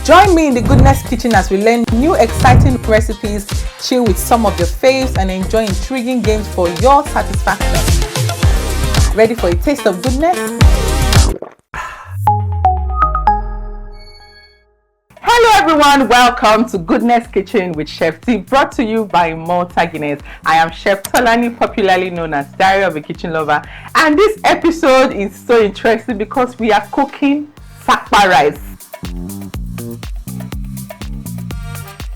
Join me in the Goodness Kitchen as we learn new exciting recipes, chill with some of your faves, and enjoy intriguing games for your satisfaction. Ready for a taste of goodness? Hello everyone, welcome to Goodness Kitchen with Chef T, brought to you by Malta Guinness. I am Chef Tolani, popularly known as Diary of a Kitchen Lover, and this episode is so interesting because we are cooking Sapa rice.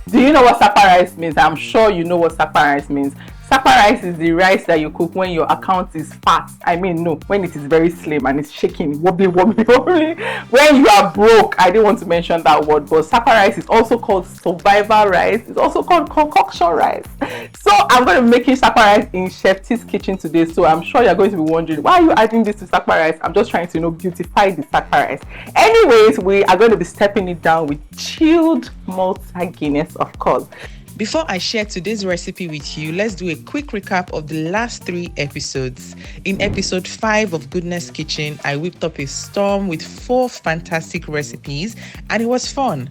Do you know what Sapa rice means? I'm sure you know what Sapa rice means. Sapa rice is the rice that you cook when your account is fat. I mean, no, when it is very slim and it's shaking, wobbly. When you are broke, I didn't want to mention that word, but Sapa rice is also called survival rice. It's also called concoction rice. So I'm going to be making Sapa rice in Chef T's kitchen today. So I'm sure you're going to be wondering, why are you adding this to Sapa rice? I'm just trying to, beautify the Sapa rice. Anyways, we are going to be stepping it down with chilled Malta Guinness, of course. Before I share today's recipe with you, let's do a quick recap of the last 3 episodes. In episode 5 of Goodness Kitchen, I whipped up a storm with 4 fantastic recipes, and it was fun.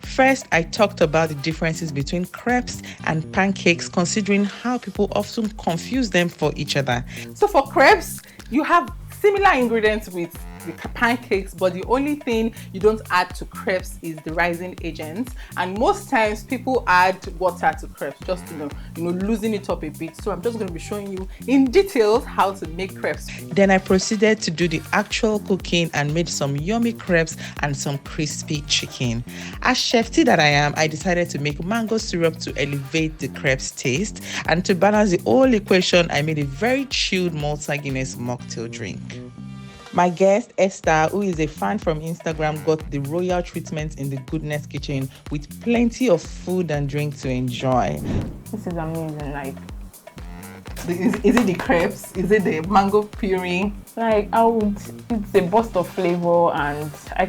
First, I talked about the differences between crepes and pancakes, considering how people often confuse them for each other. So for crepes, you have similar ingredients with the pancakes, but the only thing you don't add to crepes is the rising agent, and most times people add water to crepes just to loosen it up a bit. So I'm just going to be showing you in details how to make crepes. Then I proceeded to do the actual cooking and made some yummy crepes and some crispy chicken. As Chef T that I am, I decided to make mango syrup to elevate the crepes taste, and to balance the whole equation, I made a very chilled Malta Guinness mocktail drink. My guest, Esther, who is a fan from Instagram, got the royal treatment in the Goodness Kitchen with plenty of food and drink to enjoy. This is amazing. Is it the crepes? Is it the mango puree? It's a burst of flavor, and I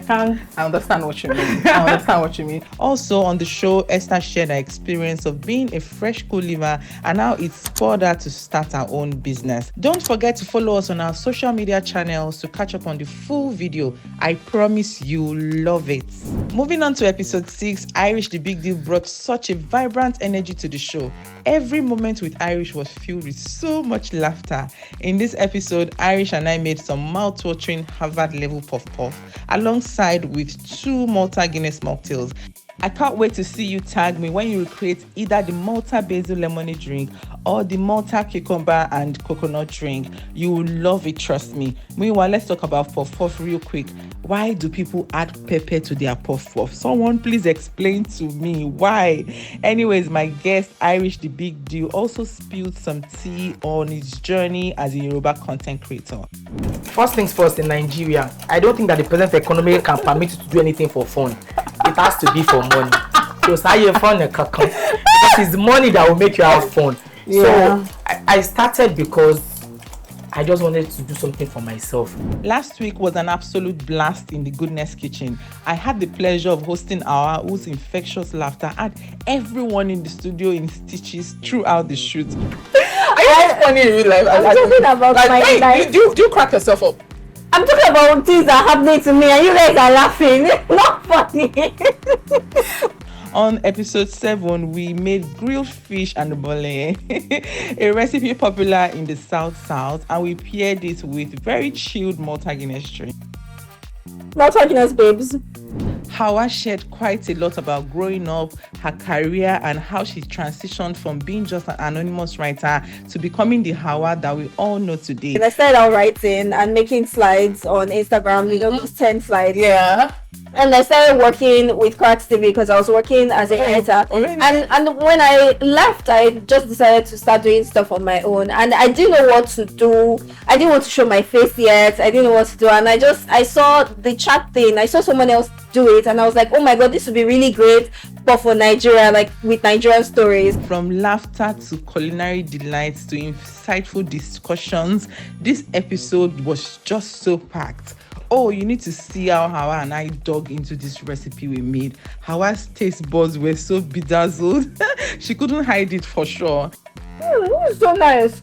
understand what you mean. Also on the show, Esther shared her experience of being a fresh co-liver and how it spurred her to start her own business. Don't forget to follow us on our social media channels to catch up on the full video. I promise you'll love it. Moving on to episode 6, Irish the Big Deal brought such a vibrant energy to the show. Every moment with Irish was filled with so much laughter. In this episode, Irish and I made some mouth-watering Harvard-level puff-puff alongside with 2 Malta Guinness mocktails. I can't wait to see you tag me when you recreate either the Malta basil lemonade drink or the Malta cucumber and coconut drink. You will love it, trust me. Meanwhile, let's talk about puff-puff real quick. Why do people add pepper to their puff-puff? Someone please explain to me why. Anyways, my guest, Irish the Big Deal, also spilled some tea on his journey as a Yoruba content creator. First things first, in Nigeria, I don't think that the present economy can permit you to do anything for fun. It has to be for money. So say fun because it's money that will make you have fun. Yeah. So I started because I just wanted to do something for myself. Last week was an absolute blast in the Goodness Kitchen. I had the pleasure of hosting our whose infectious laughter had everyone in the studio in stitches throughout the shoot. Are you funny in real life? I'm talking about my life. Do you crack yourself up? I'm talking about things that are happening to me and you guys are laughing. It's not funny. On episode 7, we made grilled fish and bole, a recipe popular in the South, and we paired it with very chilled Malta Guinness drink. Malta Guinness, babes. Hawa shared quite a lot about growing up, her career, and how she transitioned from being just an anonymous writer to becoming the Hawa that we all know today. And I started out writing and making slides on Instagram, those 10 slides. Yeah. And I started working with Cracks TV because I was working as a editor. And when I left, I just decided to start doing stuff on my own. And I didn't know what to do. I didn't want to show my face yet. I didn't know what to do. And I saw the chat thing. I saw someone else do it. And I was like, oh my God, this would be really great. But for Nigeria, with Nigerian stories. From laughter to culinary delights to insightful discussions, this episode was just so packed. Oh, you need to see how Hawa and I dug into this recipe we made. Hawa's taste buds were so bedazzled. She couldn't hide it for sure. It's so nice.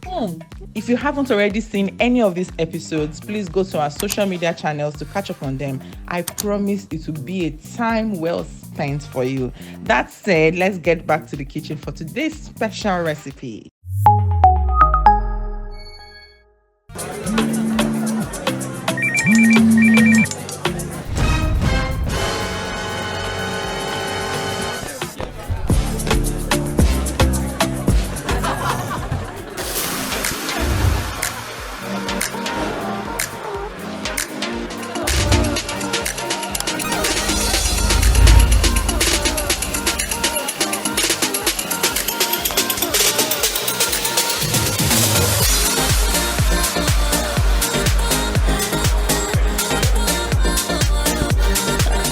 If you haven't already seen any of these episodes, please go to our social media channels to catch up on them. I promise it will be a time well spent for you. That said, let's get back to the kitchen for today's special recipe.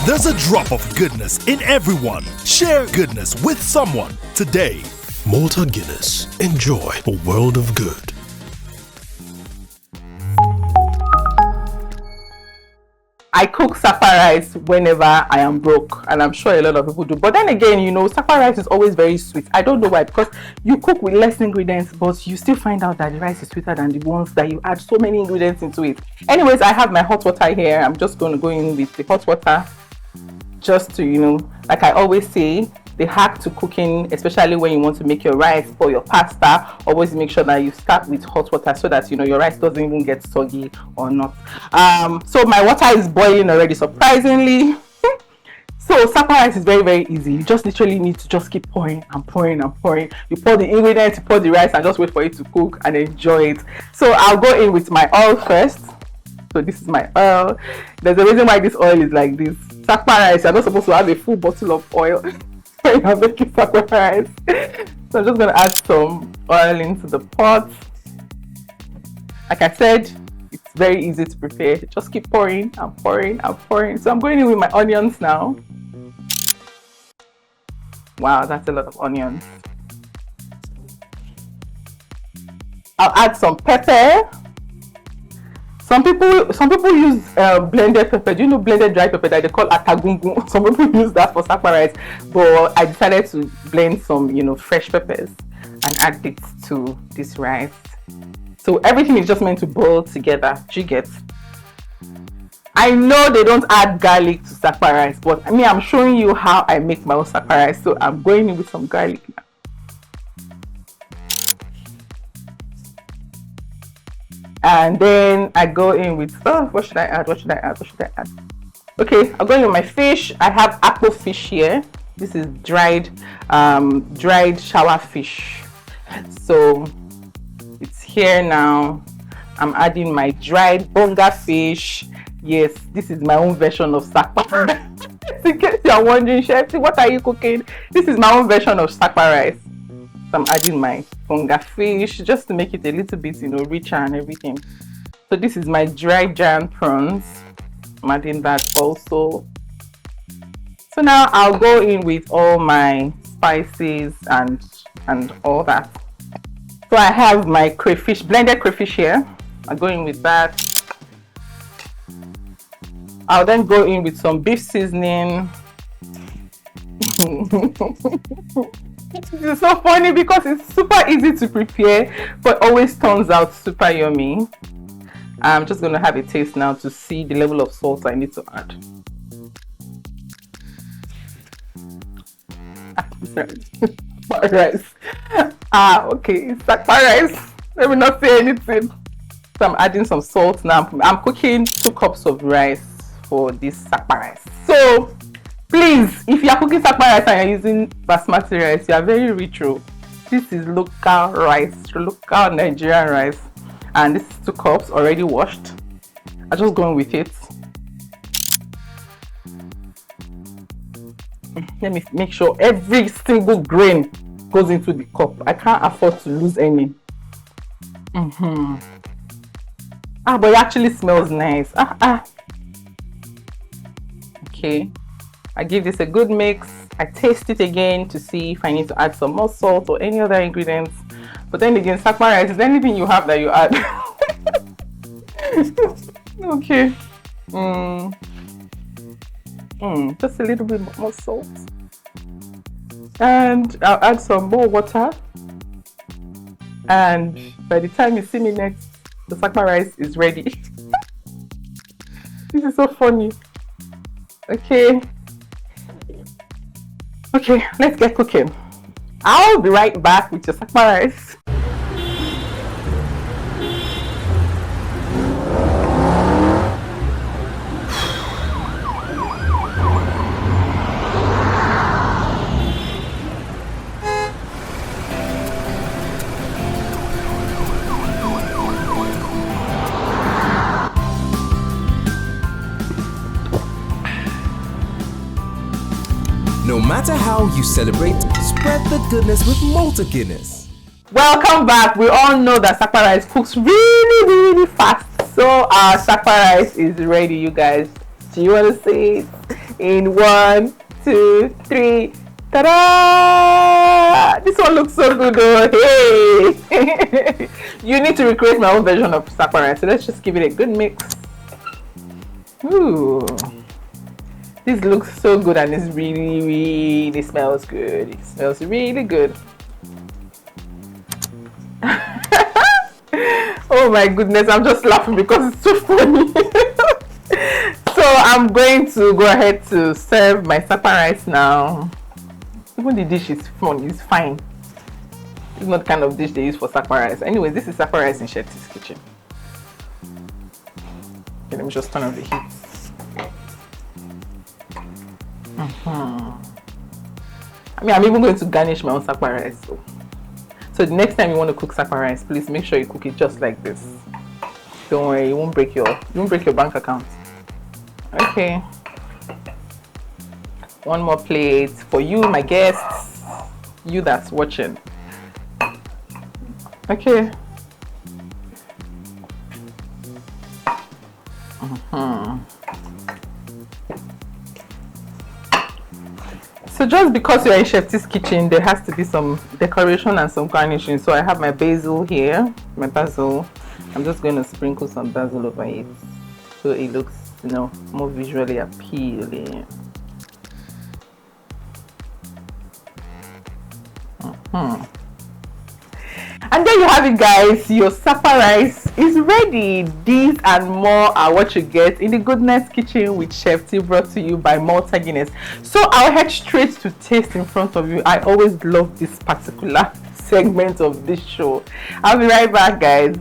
There's a drop of goodness in everyone. Share goodness with someone today. Malta Guinness. Enjoy a world of good. I cook Sapa rice whenever I am broke, and I'm sure a lot of people do. But then again, you know, Sapa rice is always very sweet. I don't know why, because you cook with less ingredients, but you still find out that the rice is sweeter than the ones that you add so many ingredients into it. Anyways, I have my hot water here. I'm just going to go in with the hot water, just to, you know, like I always say, the hack to cooking, especially when you want to make your rice or your pasta, always make sure that you start with hot water so that, you know, your rice doesn't even get soggy or not. So my water is boiling already, surprisingly. So Sapa rice is very, very easy. You just literally need to just keep pouring and pouring and pouring. You pour the ingredients, you pour the rice, and just wait for it to cook and enjoy it. So I'll go in with my oil first. So this is my oil. There's a reason why this oil is like this. Sapa rice, you're not supposed to have a full bottle of oil when you're making Sapa rice. So I'm just going to add some oil into the pot. Like I said, it's very easy to prepare. Just keep pouring and pouring and pouring. So I'm going in with my onions now. Wow, that's a lot of onions. I'll add some pepper. Some people use blended pepper. Do you know blended dry pepper that they call atagungu? Some people use that for Sapa rice, but I decided to blend some, you know, fresh peppers and add it to this rice. So everything is just meant to boil together. Do you get? I know they don't add garlic to Sapa rice, but I mean, I'm showing you how I make my own Sapa rice. So I'm going in with some garlic now. And then I go in with, what should I add? Okay, I'll go in with my fish. I have apple fish here. This is dried shower fish. So it's here now. I'm adding my dried bonga fish. Yes, this is my own version of Sapa. In case you're wondering, Chef, what are you cooking? This is my own version of Sapa rice. So I'm adding my bonga fish just to make it a little bit, you know, richer and everything. So this is my dried giant prawns. I'm adding that also. So now I'll go in with all my spices and all that. So I have my crayfish, blended crayfish here. I'll go in with that. I'll then go in with some beef seasoning. This is so funny because it's super easy to prepare, but always turns out super yummy. I'm just going to have a taste now to see the level of salt I need to add. Sapa rice. Okay, Sapa rice. Let me not say anything. So I'm adding some salt now. I'm cooking 2 cups of rice for this Sapa rice. So please, if you are cooking Sapa rice and you're using basmati rice, you are very rich. This is local rice, local Nigerian rice, and this is 2 cups already washed. I'm just going with it. Let me make sure every single grain goes into the cup. I can't afford to lose any. But it actually smells nice. Okay, I give this a good mix. I taste it again to see if I need to add some more salt or any other ingredients. But then again, Sapa rice is anything you have that you add. Okay, Just a little bit more salt. And I'll add some more water. And by the time you see me next, the Sapa rice is ready. This is so funny. Okay, let's get cooking. I'll be right back with your Sapa rice. No matter how you celebrate, spread the goodness with Malta Guinness. Welcome back. We all know that Sapa rice cooks really fast. So our Sapa rice is ready, you guys. Do you want to see it? In 1, 2, 3. Ta-da! This one looks so good though. Hey! You need to recreate my own version of Sapa rice. So let's just give it a good mix. Ooh. This looks so good and it's really smells good. It smells really good. Oh my goodness, I'm just laughing because it's so funny. So I'm going to go ahead to serve my Sapa rice now. Even the dish is fun, it's fine. It's not the kind of dish they use for Sapa rice. Anyway, this is Sapa rice in Shetty's kitchen. Okay, let me just turn on the heat. I mean, I'm even going to garnish my own Sapa rice. So the next time you want to cook Sapa rice, please make sure you cook it just like this. Don't worry, you won't break your bank account. Okay. One more plate for you, my guests. You that's watching. Okay. So just because you're in Chef's kitchen, there has to be some decoration and some garnishing. So I have my basil here, my basil. I'm just going to sprinkle some basil over it so it looks, more visually appealing. And there you have it, guys. Your Sapa rice is ready. These and more are what you get in the Goodness Kitchen with Chef T, brought to you by Malta Guinness. So I'll head straight to taste in front of you. I always love this particular segment of this show. I'll be right back, guys.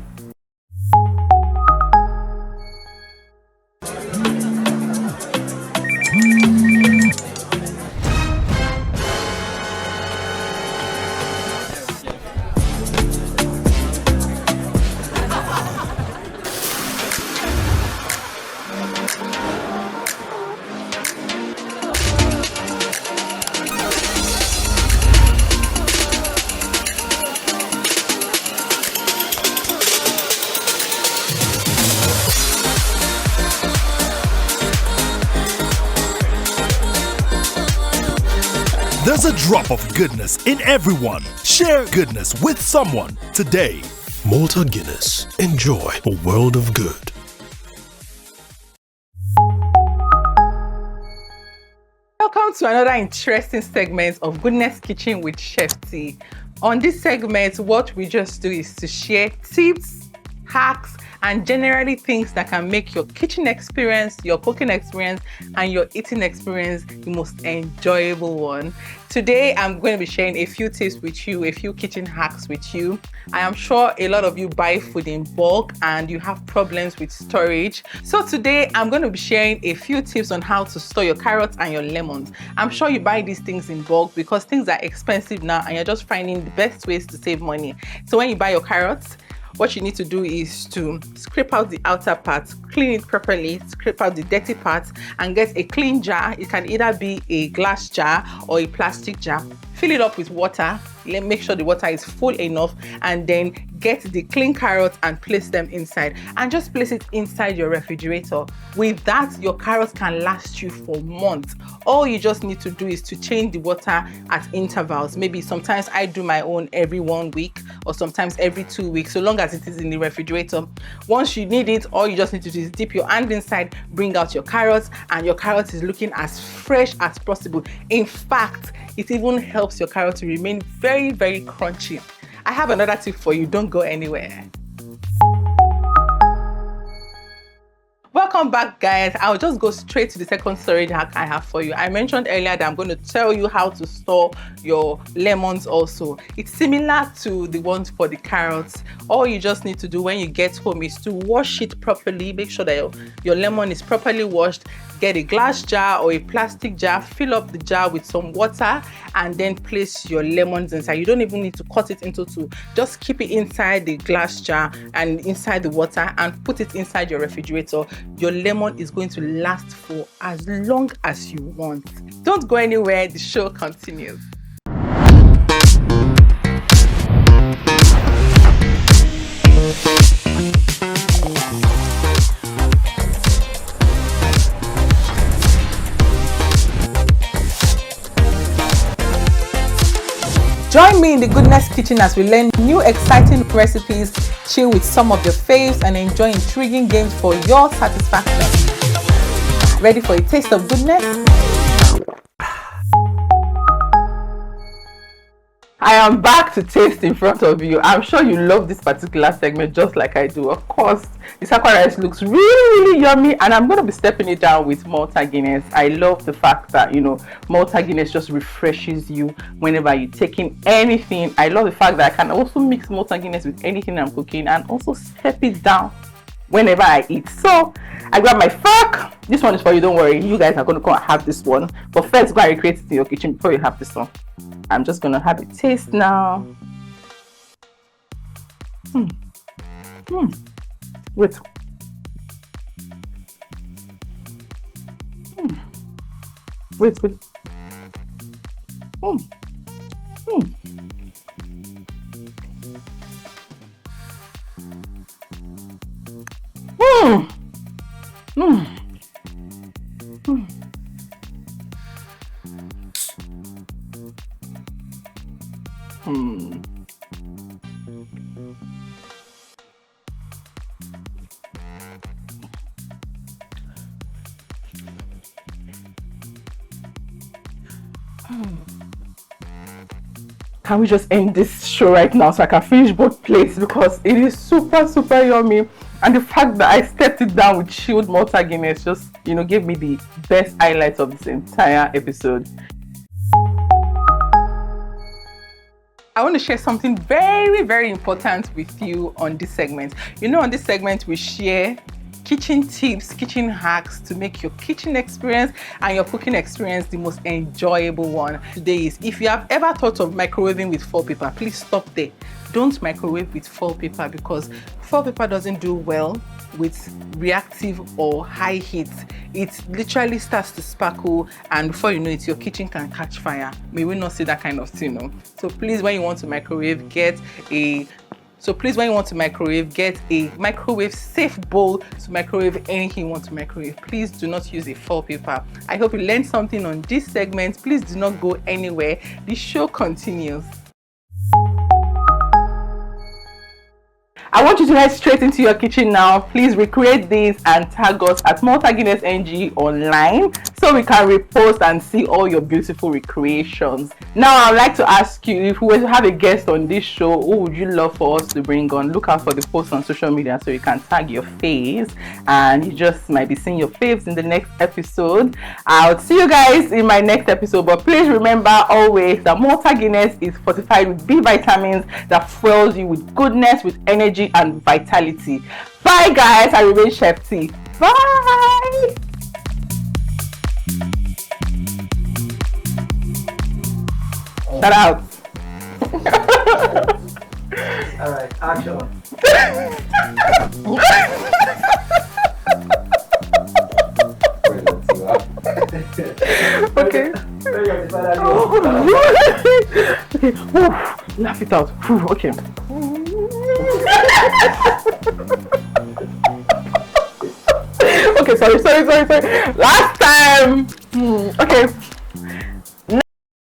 There's a drop of goodness in everyone. Share goodness with someone today. Malta Guinness. Enjoy a world of good. Welcome to another interesting segment of Goodness Kitchen with Chef T. On this segment, what we just do is to share tips, hacks, and generally things that can make your kitchen experience, your cooking experience, and your eating experience the most enjoyable one. Today, I'm going to be sharing a few tips with you, a few kitchen hacks with you. I am sure a lot of you buy food in bulk and you have problems with storage. So today, I'm going to be sharing a few tips on how to store your carrots and your lemons. I'm sure you buy these things in bulk because things are expensive now and you're just finding the best ways to save money. So when you buy your carrots, what you need to do is to scrape out the outer part, clean it properly, scrape out the dirty parts, and get a clean jar. It can either be a glass jar or a plastic jar. fill it up with water. Make sure the water is full enough, and then get the clean carrots and place them inside, and just place it inside your refrigerator. With that, your carrots can last you for months. All you just need to do is to change the water at intervals. Maybe sometimes I do my own every 1 week, or sometimes every 2 weeks, so long as it is in the refrigerator. Once you need it, all you just need to do is dip your hand inside, bring out your carrots, and your carrot is looking as fresh as possible. In fact, it even helps your carrot to remain very, very crunchy. I have another tip for you. Don't go anywhere. Welcome back, guys. I'll just go straight to the second storage hack I have for you. I mentioned earlier that I'm going to tell you how to store your lemons also. It's similar to the ones for the carrots. All you just need to do when you get home is to wash it properly. Make sure that your lemon is properly washed. Get a glass jar or a plastic jar, fill up the jar with some water, and then place your lemons inside. You don't even need to cut it into two. Just keep it inside the glass jar and inside the water, and put it inside your refrigerator. Your lemon is going to last for as long as you want. Don't go anywhere, the show continues. Join me in the Goodness Kitchen as we learn new exciting recipes, chill with some of your faves, and enjoy intriguing games for your satisfaction. Ready for a taste of goodness? I am back to taste in front of you. I'm sure you love this particular segment just like I do. Of course, the Sapa rice looks really, really yummy, and I'm going to be stepping it down with Malta Guinness. I love the fact that, Malta Guinness just refreshes you whenever you're taking anything. I love the fact that I can also mix Malta Guinness with anything I'm cooking, and also step it down whenever I eat. So I grab my fork. This one is for you, don't worry. You guys are going to come and have this one. But first, go and recreate it in your kitchen before you have this one. I'm just going to have a taste now. Wait. Wait. Can we just end this show right now so I can finish both plates, because it is super, super yummy. And the fact that I stepped it down with chilled Malta Guinness just, gave me the best highlights of this entire episode. I want to share something very, very important with you on this segment. On this segment, we share kitchen tips, kitchen hacks to make your kitchen experience and your cooking experience the most enjoyable one. Today is, if you have ever thought of microwaving with foil paper, please stop there. Don't microwave with foil paper, because foil paper doesn't do well with reactive or high heat. It literally starts to sparkle, and before you know it, your kitchen can catch fire. May we not see that kind of thing, So please, when you want to microwave, get a microwave safe bowl to microwave anything you want to microwave. Please do not use a foil paper. I hope you learned something on this segment. Please do not go anywhere. The show continues. I want you to head straight into your kitchen now. Please recreate this and tag us at Malta Guinness NG online so we can repost and see all your beautiful recreations. Now, I'd like to ask you, if we were to have a guest on this show, who would you love for us to bring on? Look out for the post on social media so you can tag your faves, and you just might be seeing your faves in the next episode. I'll see you guys in my next episode, but please remember always that Malta Guinness is fortified with B vitamins that fuels you with goodness, with energy and vitality. Bye guys, I remain Chef T. Bye. Shout out. All right, action. Okay. Okay. Woo. Laugh it out. Woo. Okay. Okay, sorry. Last time. Okay.